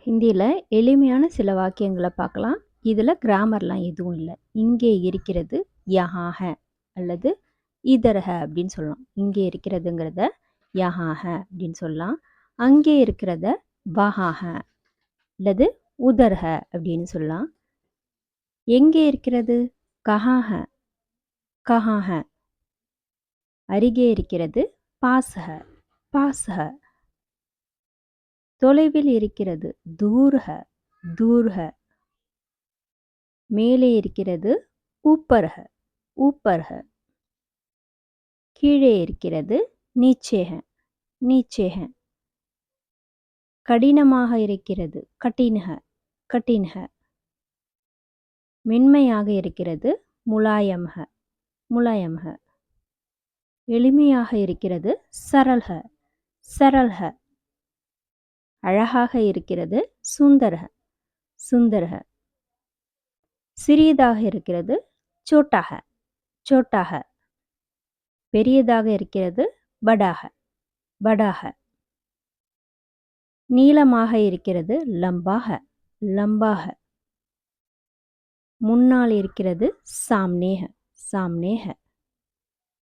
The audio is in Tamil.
ஹிந்தியில எளிமையான சில வாக்கியங்கள பார்க்கலாம். இதுல கிராமர்லாம் எதுவும் இல்ல. இங்கே இருக்கிறது யஹாं ஹை அல்லது இதர் ஹை அப்படின்னு சொல்லலாம். இங்கே இருக்கிறதுங்கிறத யஹாं ஹை அப்படின்னு சொல்லலாம். அங்கே இருக்கிறத வஹாं ஹை அல்லது உதர் ஹை அப்படின்னு சொல்லலாம். எங்கே இருக்கிறது கஹாं ஹை கஹாं ஹை. அருகே இருக்கிறது பாஸ் ஹை பாஸ் ஹை. தொலைவில் இருக்கிறது தூர் ஹை தூர் ஹை. மேலே இருக்கிறது ஊப்பர் ஹை ஊப்பர் ஹை. கீழே இருக்கிறது நீச்சே ஹை நீச்சே ஹை. கடினமாக இருக்கிறது கடின் ஹை கடின் ஹை. மென்மையாக இருக்கிறது முலாயம் ஹை முலாயம் ஹை. எளிமையாக இருக்கிறது சரல் ஹை சரல் ஹை. அழகாக இருக்கிறது சுந்தர் ஹை சுந்தர் ஹை. சிறியதாக இருக்கிறது சோட்டா ஹை சோட்டா ஹை. பெரியதாக இருக்கிறது படா ஹை படா ஹை. நீளமாக இருக்கிறது லம்பா ஹை லம்பா ஹை. முன்னால் இருக்கிறது சாம்னே ஹை சாம்னே ஹை.